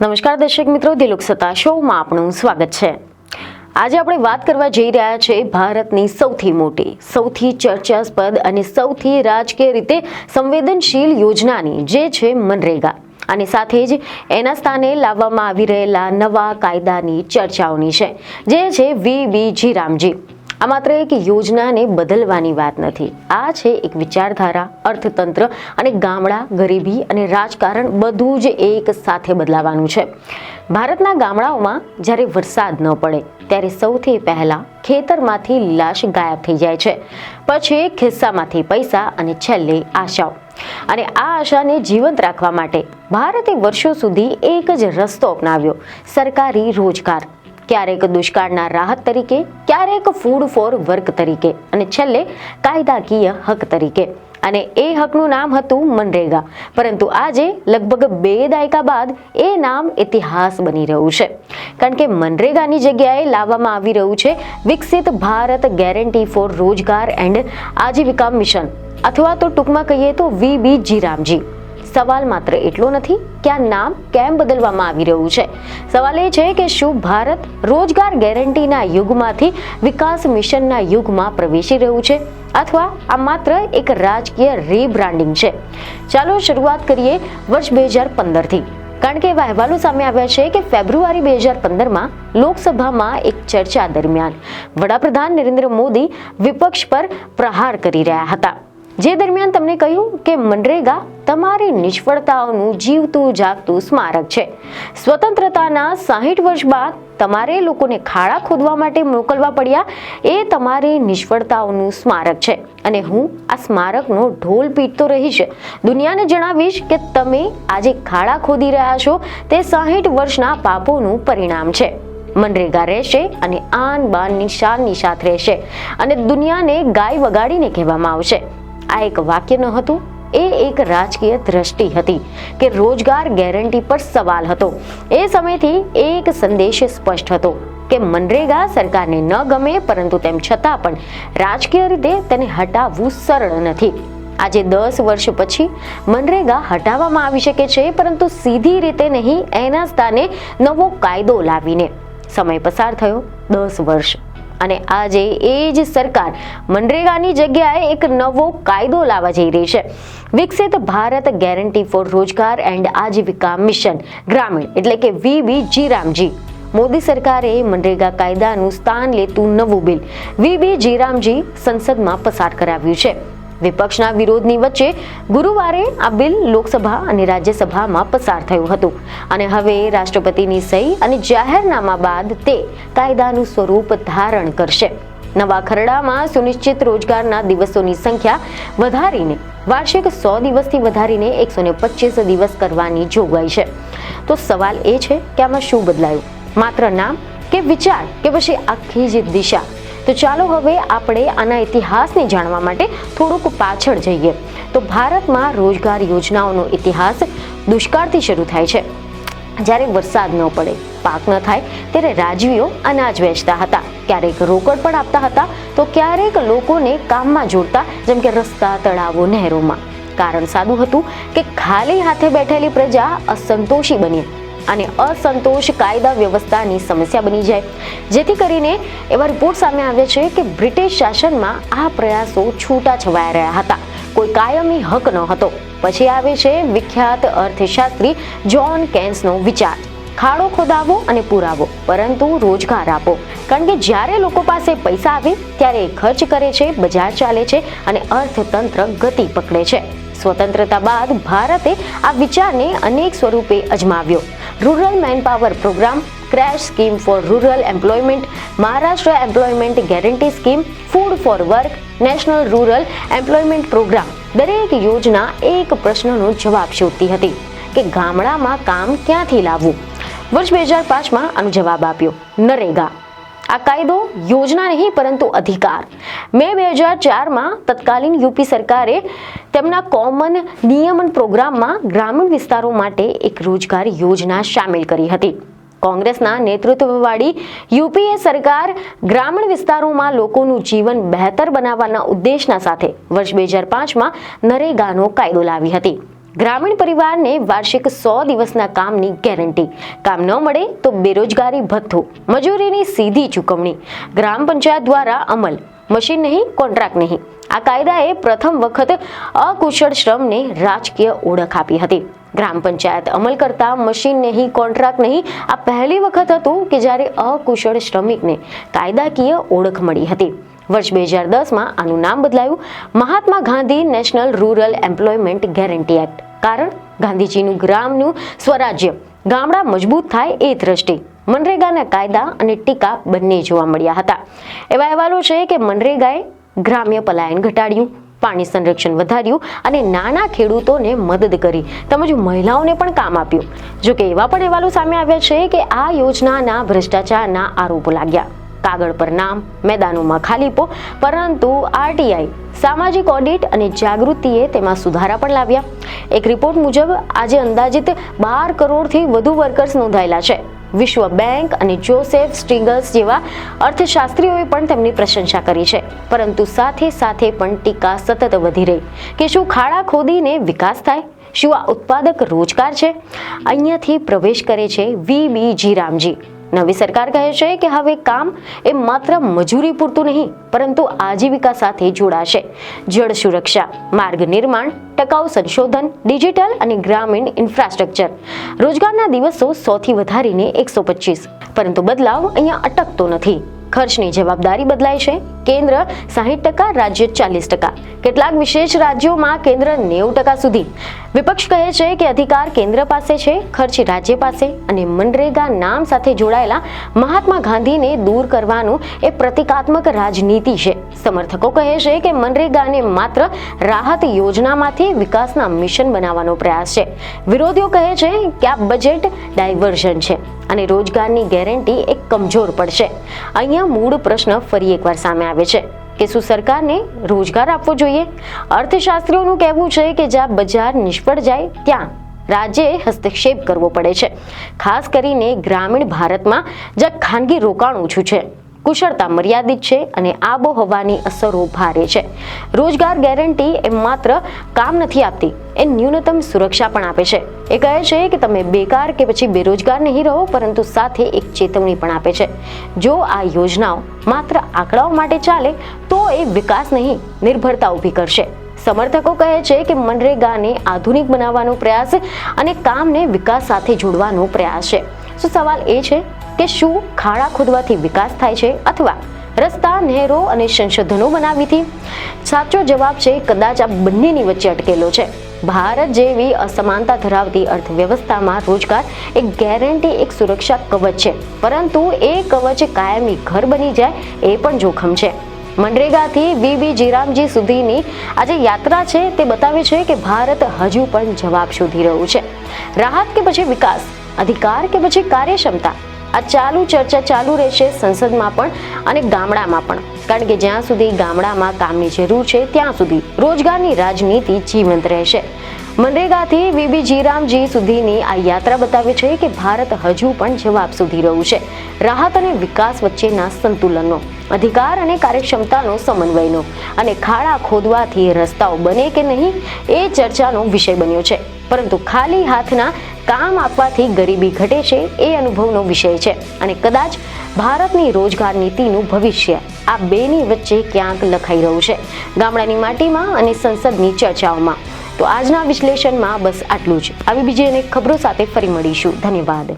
નમસ્કાર દર્શક મિત્રો, દિલુક સત્તા શોમાં આપનું સ્વાગત છે। આજે આપણે વાત કરવા જઈ રહ્યા છે ભારતની સૌથી મોટી, સૌથી ચર્ચાસ્પદ અને સૌથી રાજકીય રીતે સંવેદનશીલ યોજનાની, જે છે મનરેગા। અને સાથે જ એના સ્થાને લાવવામાં આવી રહેલા નવા કાયદાની ચર્ચાઓની છે, જે છે વીબીજી રામજી। આ માત્ર એક યોજનાને બદલવાની વાત નથી, આ છે એક વિચારધારા, અર્થતંત્ર અને ગામડા, ગરીબી અને રાજકારણ બધું જ એક સાથે બદલાવાનું છે। ભારતના ગામડાઓમાં જ્યારે વરસાદ ન પડે ત્યારે સૌથી પહેલા ખેતરમાંથી લીલાશ ગાયબ થઈ જાય છે, પછી ખિસ્સામાંથી પૈસા અને છેલ્લે આશાઓ। અને આ આશાને જીવંત રાખવા માટે ભારતે વર્ષો સુધી એક જ રસ્તો અપનાવ્યો, સરકારી રોજગાર। ક્યારેક દુષ્કાળના રાહત તરીકે, ક્યારેક ફૂડ ફોર વર્ક તરીકે અને છેલ્લે કાયદાકીય હક તરીકે। અને એ હકનું નામ હતું મનરેગા। પરંતુ આજે લગભગ 2 દાયકા બાદ એ નામ ઇતિહાસ બની રહ્યું છે, કારણ કે મનરેગાની જગ્યાએ લાવવામાં આવી રહ્યું છે વિકસિત ભારત ગેરંટી ફોર રોજગાર એન્ડ આજીવિકા મિશન, અથવા તો ટૂંકમાં કહીએ તો વીબીજી રામજી। સવાલ માત્ર એટલો નથી કે આ નામ કેમ બદલવામાં આવી રહ્યું છે, સવાલ એ છે કે શું ભારત રોજગાર ગેરંટીના યુગમાંથી વિકાસ મિશનના યુગમાં પ્રવેશી રહ્યું છે, અથવા આ માત્ર એક રાજકીય રીબ્રાન્ડિંગ છે। ચાલો શરૂઆત કરીએ વર્ષ 2015થી, કારણ કે એવા અહેવાલો સામે આવ્યા છે કે ફેબ્રુઆરી 2015માં લોકસભામાં એક ચર્ચા દરમિયાન વડાપ્રધાન નરેન્દ્ર મોદી વિપક્ષ પર પ્રહાર કરી રહ્યા હતા, જે દરમિયાન તેમણે કહ્યું કે મનરેગા તમારી નિષ્ફળતાઓનું જીવતું જાગતું સ્મારક છે। સ્વતંત્રતાના 60 વર્ષ બાદ તમારે લોકોને ખાડા ખોદવા માટે મોકલવા પડ્યા, એ તમારી નિષ્ફળતાઓનું સ્મારક છે। અને હું આ સ્મારકનો ઢોલ પીટતો રહીશ, દુનિયાને જણાવીશ કે તમે આજે ખાડા ખોદી રહ્યા છો તે 60 વર્ષના પાપોનું પરિણામ છે। મનરેગા રહેશે અને આન બાનની શાનની સાથે રહેશે, અને દુનિયાને ગાય વગાડીને કહેવામાં આવશે। આ એક વાક્ય ન હતું, એ એક રાજકીય દ્રષ્ટિ હતી કે રોજગાર ગેરંટી પર સવાલ હતો। એ સમયથી એક સંદેશ સ્પષ્ટ હતો કે મનરેગા સરકારને ન ગમે, પરંતુ તેમ છતાં પણ રાજકીય રીતે તેને હટાવવું સરળ નથી। આજે 10 વર્ષ પછી મનરેગા હટાવવામાં આવી શકે છે, પરંતુ સીધી રીતે નહીં, એના સ્થાને નવો કાયદો લાવીને। સમય પસાર થયો 10 વર્ષ, અને આજે એ જ સરકાર મનરેગાની જગ્યાએ એક નવો કાયદો લાવવા જઈ રહી છે, વિકસિત ભારત ગેરંટી ફોર રોજગાર એન્ડ આજીવિકા મિશન ગ્રામીણ, એટલે કે વીબીજી રામજી। મોદી સરકારે મનરેગા કાયદાનું સ્થાન લેતું નવું બિલ વીબીજી રામજી સંસદમાં પસાર કરાવ્યું છે। વિપક્ષના વિરોધની વચ્ચે ગુરુવારે આ બિલ લોકસભા અને રાજ્યસભામાં પસાર થયું હતું, અને હવે રાષ્ટ્રપતિની સહી અને જાહેરનામા બાદ તે કાયદાનું સ્વરૂપ ધારણ કરશે। નવા ખરડામાં સુનિશ્ચિત રોજગારના દિવસોની સંખ્યા વધારીને વાર્ષિક 100 દિવસથી વધારીને 125 દિવસ કરવાની જોગવાઈ છે। તો સવાલ એ છે કે આમાં શું બદલાયું, માત્ર નામ કે વિચાર કે પછી આખી જ દિશા? તો ચાલો હવે આપણે આના ઇતિહાસને જાણવા માટે થોડુંક પાછળ જઈએ। તો ભારતમાં રોજગાર યોજનાઓનો ઇતિહાસ દુષ્કાળથી શરૂ થાય છે। જ્યારે વરસાદ ન પડે, પાક ન થાય, ત્યારે રાજવીઓ અનાજ વેચતા હતા, ક્યારેક રોકડ પણ આપતા હતા, તો ક્યારેક લોકોને કામમાં જોડતા, જેમ કે રસ્તા, તળાવો, નહેરોમાં। કારણ સાદું હતું કે ખાલી હાથે બેઠેલી પ્રજા અસંતોષી બની, અને અસંતોષ કાયદા વ્યવસ્થાની સમસ્યા બની જાય, જેથી કરીને એવા રિપોર્ટ સામે આવ્યા છે કે બ્રિટિશ શાસનમાં આ પ્રયાસો છૂટા છવાયા રહ્યા હતા, કોઈ કાયમી હક ન હતો। પછી આવે છે વિખ્યાત અર્થશાસ્ત્રી જ્હોન કેન્સનો વિચાર, ખાડો ખોદાવો અને પુરાવો, પરંતુ રોજગાર આપો। કારણ કે જ્યારે લોકો પાસે પૈસા આવે ત્યારે ખર્ચ કરે છે, બજાર ચાલે છે અને અર્થતંત્ર ગતિ પકડે છે। સ્વતંત્રતા બાદ ભારતે આ વિચારને અનેક સ્વરૂપે અજમાવ્યો। Rural manpower programme, crash scheme for rural employment, Maharashtra employment guarantee scheme, food for work, national rural employment programme, દરેક યોજના એક પ્રશ્નનો જવાબ શોધતી હતી કે ગામડામાં કામ ક્યાંથી લાવવું। વર્ષ 2005માં આનો જવાબ આપ્યો, નરેગા। આ કાયદો યોજના નહીં પરંતુ અધિકાર। મે 2004માં તત્કાલીન યુપી સરકારે તેમના કોમન નિયમન પ્રોગ્રામમાં ગ્રામીણ વિસ્તારો માટે એક રોજગાર યોજના સામેલ કરી હતી। કોંગ્રેસના નેતૃત્વવાળી યુપીએ સરકાર ગ્રામીણ વિસ્તારોમાં લોકોનું જીવન બહેતર બનાવવાના ઉદ્દેશના સાથે વર્ષ 2005માં નરેગાનો કાયદો લાવી હતી। ગ્રામીણ પરિવારને વાર્ષિક 100 દિવસના કામની ગેરંટી, કામ ન મળે તો બેરોજગારી ભથ્થું, મજૂરીની સીધી ચૂકવણી, ગ્રામ પંચાયત દ્વારા અમલ, મશીન નહીં કોન્ટ્રાક્ટ નહીં. આ કાયદાએ પ્રથમ વખત અકુશળ શ્રમને રાજકીય ઓળખ આપી હતી. ગ્રામ પંચાયત અમલ કરતા મશીન નહીં કોન્ટ્રાક્ટ નહીં આ પહેલી વખત હતું કે જ્યારે અકુશળ શ્રમિકને કાયદાકીય ઓળખ મળી હતી. વર્ષ 2010માં આનું નામ બદલાયું Mahatma Gandhi national rural employment guarantee act. કારણ ગાંધીજીનું ગ્રામનું સ્વરાજ્ય, ગામડા મજબૂત થાય એ દ્રષ્ટિ મનરેગાના કાયદા અને ટીકા બંને જોવા મળ્યા હતા. એવા અહેવાલો છે કે મનરેગાએ ગ્રામ્ય પલાયન ઘટાડ્યું, પાણી સંરક્ષણ વધાર્યું અને નાના ખેડૂતોને મદદ કરી તેમજ મહિલાઓને પણ કામ આપ્યું. જોકે એવા પણ અહેવાલો સામે આવ્યા છે કે આ યોજનાના ભ્રષ્ટાચારના આરોપો લાગ્યા. કાગળ પર નામ, મેદાનોમાં ખાલીપો, પરંતુ આરટીઆઈ, સામાજિક ઓડિટ અને જાગૃતિએ તેમાં સુધારા પણ લાવ્યા. એક રિપોર્ટ મુજબ આજે અંદાજિત 12 કરોડથી વધુ વર્કર્સ નોંધાયેલા છે. વિશ્વ બેંક અને જોસેફ સ્ટીગલ્સ જેવા અર્થશાસ્ત્રીઓએ પણ તેમની પ્રશંસા કરી છે. પરંતુ સાથે સાથે પણ ટીકા સતત વધી રહી કે શું ખાડા ખોદીને વિકાસ થાય? શું આ ઉત્પાદક રોજગાર છે? અહીંયાથી પ્રવેશ કરે છે વી.બી. જીરામજી. નવી સરકાર કહે છે કે હવે કામ એ માત્ર મજૂરી પૂરતું નહીં પરંતુ આજીવિકા સાથે જોડાશે. જળ સુરક્ષા, માર્ગ નિર્માણ, ટકાઉ સંશોધન, ડિજિટલ અને ગ્રામીણ ઇન્ફ્રાસ્ટ્રક્ચર. રોજગારના દિવસો 100 થી વધારીને 125. પરંતુ બદલાવ અહીંયા અટકતો નથી. ખર્ચની જવાબદારી બદલાય છે. કેન્દ્ર 60%, રાજ્ય 40%. કેટલાક વિશેષ રાજ્યોમાં કેન્દ્ર 90% સુધી. વિપક્ષ કહે છે કે અધિકાર કેન્દ્ર પાસે છે, ખર્ચ રાજ્ય પાસે અને મનરેગા નામ સાથે જોડાયેલા મહાત્મા ગાંધીને દૂર કરવાનું એ પ્રતિકાત્મક રાજનીતિ છે. સમર્થકો કહે છે કે મનરેગાને માત્ર રાહત યોજનામાંથી વિકાસના મિશન બનાવવાનો પ્રયાસ છે. વિરોધીઓ કહે છે કે આ બજેટ ડાયવર્ઝન છે અને રોજગારની ગેરંટી એક કમજોર પડશે. અહીંયા મૂળ પ્રશ્ન ફરી એકવાર સામે આવે છે કે શું સરકારને રોજગાર આપવો જોઈએ? અર્થશાસ્ત્રીઓનું કહેવું છે કે જ્યાં બજાર નિષ્ફળ જાય ત્યાં રાજ્યએ હસ્તક્ષેપ કરવો પડે છે, ખાસ કરીને ગ્રામીણ ભારતમાં જ્યાં ખાનગી રોકાણ ઓછું છે, કુશળતા મર્યાદિત છે અને આબોહવાની અસરો ભારે છે. રોજગાર ગેરંટી એ માત્ર કામ નથી આપતી, એ ન્યૂનતમ સુરક્ષા પણ આપે છે. એ કહે છે કે તમે બેકાર કે પછી બેરોજગાર નહીં રહો, પરંતુ સાથે એક ચેતવણી પણ આપે છે. જો આ યોજનાઓ માત્ર આંકડાઓ માટે ચાલે તો એ વિકાસ નહીં, નિર્ભરતા ઊભી કરશે. સમર્થકો કહે છે કે મનરેગાને આધુનિક બનાવવાનો પ્રયાસ અને કામને વિકાસ સાથે જોડવાનો પ્રયાસ છે. તો સવાલ એ છે કે શું ખાડા ખોદવાથી વિકાસ થાય છે અથવા રસ્તા, નહેરો અને સંશોધનો બનાવવાથી? સાચો જવાબ છે કદાચ આ બંનેની વચ્ચે અટકેલો છે. ભારત જેવી અસમાનતા ધરાવતી અર્થવ્યવસ્થામાં રોજગાર એક ગેરંટી, એક સુરક્ષા કવચ છે, પરંતુ એ કવચ કાયમી ઘર બની જાય એ પણ જોખમ છે. મનરેગાથી વી.બી. જીરામજી સુધીની આજે યાત્રા છે તે બતાવે છે કે ભારત હજુ પણ જવાબ શોધી રહ્યું છે. રાહત કે પછી વિકાસ, અધિકાર કે પછી કાર્યક્ષમતા, આ ચર્ચા ચાલુ રહેશે સંસદમાં પણ અને ગામડામાં પણ. કારણ કે જ્યાં સુધી ગામડામાં કામની જરૂર છે ત્યાં સુધી રોજગારની રાજનીતિ જીવંત રહેશે. મનરેગાથી વી.બી. જીરામજી સુધીની આ યાત્રા બતાવે છે કે ભારત હજુ પણ જવાબ શોધી રહ્યું છે. રાહત અને વિકાસ વચ્ચેના સંતુલનનો, અધિકાર અને કાર્યક્ષમતાનો સમન્વયનો અને ખાડા ખોદવાથી રસ્તાઓ બને કે નહીં એ ચર્ચાનો વિષય બન્યો છે. પરંતુ ખાલી હાથના કામ આપવાથી ગરીબી ઘટે છે એ અનુભવનો વિષય છે અને કદાચ ભારતની રોજગાર નીતિનું ભવિષ્ય આ બેની વચ્ચે ક્યાંક લખાઈ રહ્યું છે, ગામડાની માટીમાં અને સંસદની ચર્ચાઓમાં. તો આજના વિશ્લેષણમાં બસ આટલું જ. આવી બીજી અનેક ખબરો સાથે ફરી મળીશું. ધન્યવાદ.